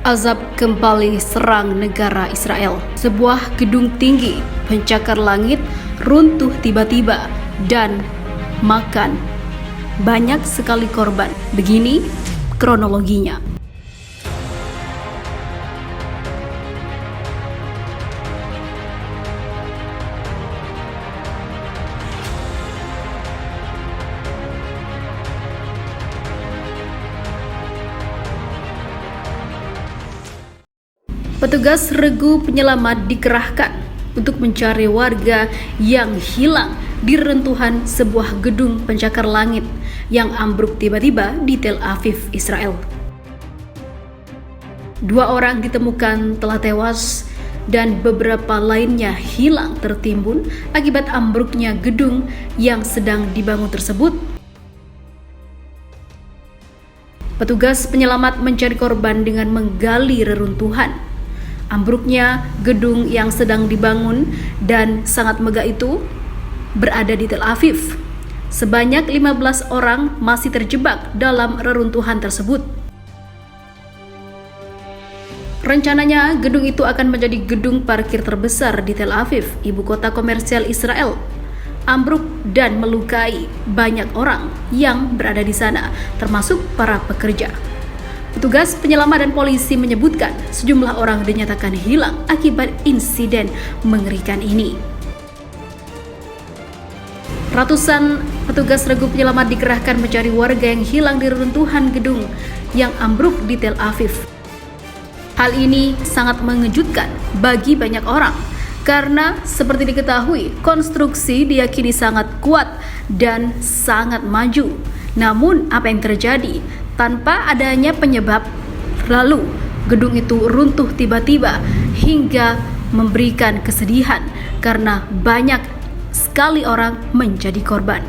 Azab kembali serang negara Israel. Sebuah gedung tinggi pencakar langit runtuh tiba-tiba dan makan banyak sekali korban. Begini kronologinya. Petugas regu penyelamat dikerahkan untuk mencari warga yang hilang di reruntuhan sebuah gedung pencakar langit yang ambruk tiba-tiba di Tel Aviv, Israel. 2 orang ditemukan telah tewas dan beberapa lainnya hilang tertimbun akibat ambruknya gedung yang sedang dibangun tersebut. Petugas penyelamat mencari korban dengan menggali reruntuhan. Ambruknya gedung yang sedang dibangun dan sangat megah itu berada di Tel Aviv. Sebanyak 15 orang masih terjebak dalam reruntuhan tersebut. Rencananya gedung itu akan menjadi gedung parkir terbesar di Tel Aviv, ibu kota komersial Israel. Ambruk dan melukai banyak orang yang berada di sana, termasuk para pekerja. Petugas penyelamat dan polisi menyebutkan sejumlah orang dinyatakan hilang akibat insiden mengerikan ini. Ratusan petugas regu penyelamat dikerahkan mencari warga yang hilang di reruntuhan gedung yang ambruk di Tel Aviv. Hal ini sangat mengejutkan bagi banyak orang karena seperti diketahui konstruksi diyakini sangat kuat dan sangat maju. Namun apa yang terjadi? Tanpa adanya penyebab, lalu gedung itu runtuh tiba-tiba hingga memberikan kesedihan karena banyak sekali orang menjadi korban.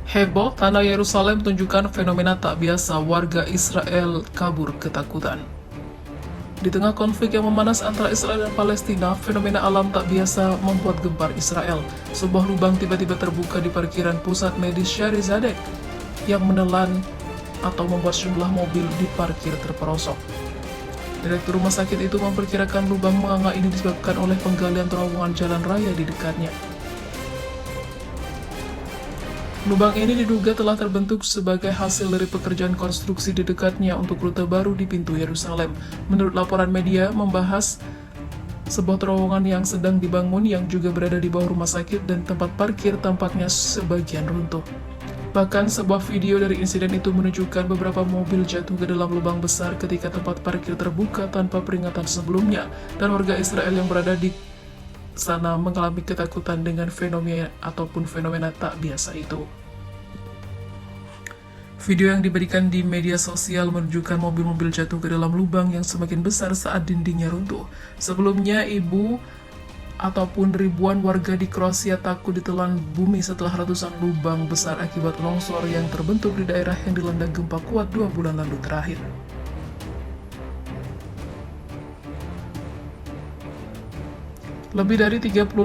Heboh, tanah Yerusalem tunjukkan fenomena tak biasa, warga Israel kabur ketakutan. Di tengah konflik yang memanas antara Israel dan Palestina, fenomena alam tak biasa membuat gempar Israel. Sebuah lubang tiba-tiba terbuka di parkiran pusat medis Shaare Zedek yang menelan atau membuat sejumlah mobil diparkir terperosok. Direktur rumah sakit itu memperkirakan lubang menganga ini disebabkan oleh penggalian terowongan jalan raya di dekatnya. Lubang ini diduga telah terbentuk sebagai hasil dari pekerjaan konstruksi di dekatnya untuk rute baru di pintu Yerusalem. Menurut laporan media membahas sebuah terowongan yang sedang dibangun yang juga berada di bawah rumah sakit dan tempat parkir tampaknya sebagian runtuh. Bahkan sebuah video dari insiden itu menunjukkan beberapa mobil jatuh ke dalam lubang besar ketika tempat parkir terbuka tanpa peringatan sebelumnya, dan warga Israel yang berada di sana mengalami ketakutan dengan fenomena tak biasa itu. Video yang diberikan di media sosial menunjukkan mobil-mobil jatuh ke dalam lubang yang semakin besar saat dindingnya runtuh. Sebelumnya, ribuan warga di Kroasia takut ditelan bumi setelah ratusan lubang besar akibat longsor yang terbentuk di daerah yang dilanda gempa kuat 2 bulan lalu terakhir. Lebih dari 35.000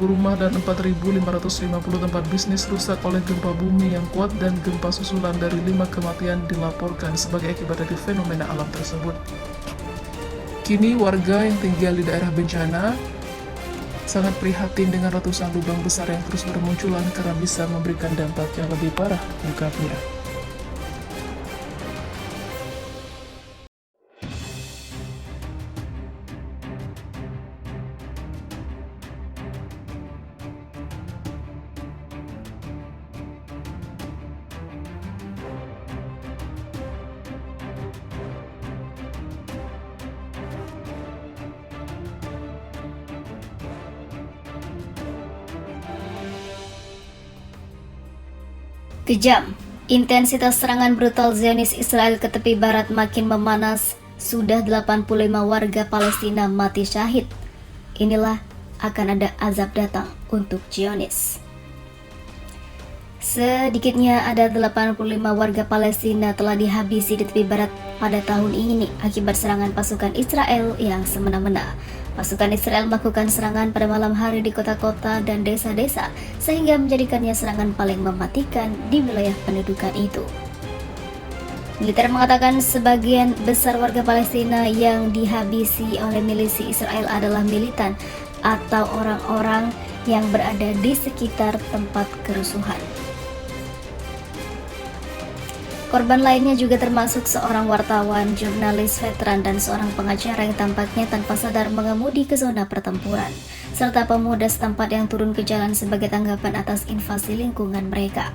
rumah dan 4.550 tempat bisnis rusak oleh gempa bumi yang kuat dan gempa susulan dari 5 kematian dilaporkan sebagai akibat dari fenomena alam tersebut. Kini warga yang tinggal di daerah bencana sangat prihatin dengan ratusan lubang besar yang terus bermunculan karena bisa memberikan dampak yang lebih parah ungkapnya. Kejam, intensitas serangan brutal Zionis Israel ke tepi barat makin memanas. Sudah 85 warga Palestina mati syahid. Inilah akan ada azab datang untuk Zionis. Sedikitnya ada 85 warga Palestina telah dihabisi di tepi barat pada tahun ini akibat serangan pasukan Israel yang semena-mena. Pasukan Israel melakukan serangan pada malam hari di kota-kota dan desa-desa sehingga menjadikannya serangan paling mematikan di wilayah pendudukan itu. Militer mengatakan sebagian besar warga Palestina yang dihabisi oleh milisi Israel adalah militan atau orang-orang yang berada di sekitar tempat kerusuhan. Korban lainnya juga termasuk seorang wartawan, jurnalis veteran, dan seorang pengacara yang tampaknya tanpa sadar mengemudi ke zona pertempuran, serta pemuda setempat yang turun ke jalan sebagai tanggapan atas invasi lingkungan mereka.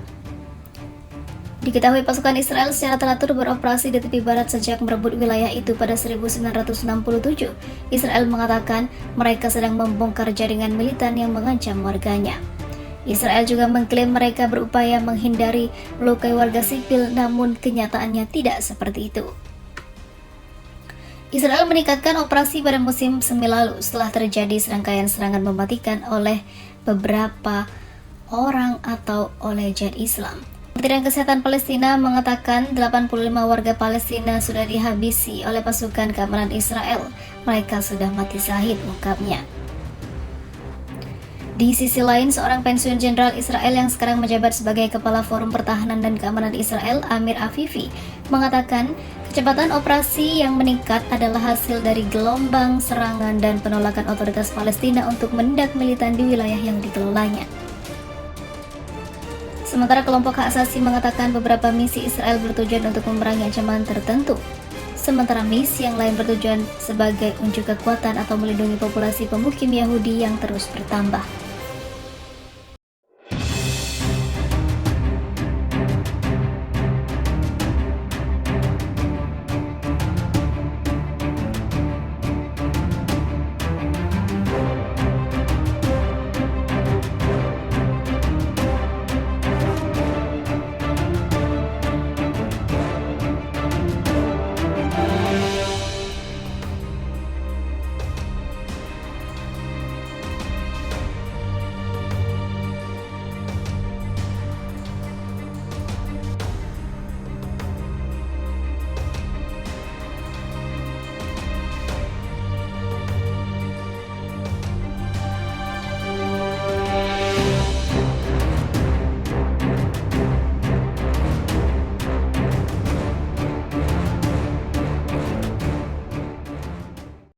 Diketahui pasukan Israel secara teratur beroperasi di tepi barat sejak merebut wilayah itu pada 1967. Israel mengatakan mereka sedang membongkar jaringan militan yang mengancam warganya. Israel juga mengklaim mereka berupaya menghindari melukai warga sipil, namun kenyataannya tidak seperti itu. Israel meningkatkan operasi pada musim semi lalu setelah terjadi serangkaian serangan mematikan oleh beberapa orang atau oleh jihad Islam. Kementerian Kesehatan Palestina mengatakan 85 warga Palestina sudah dihabisi oleh pasukan keamanan Israel. Mereka sudah mati syahid, ungkapnya. Di sisi lain, seorang pensiun jenderal Israel yang sekarang menjabat sebagai Kepala Forum Pertahanan dan Keamanan Israel, Amir Afifi, mengatakan kecepatan operasi yang meningkat adalah hasil dari gelombang serangan dan penolakan otoritas Palestina untuk menindak militan di wilayah yang dikelolanya. Sementara kelompok hak asasi mengatakan beberapa misi Israel bertujuan untuk memerangi ancaman tertentu, sementara misi yang lain bertujuan sebagai unjuk kekuatan atau melindungi populasi pemukim Yahudi yang terus bertambah.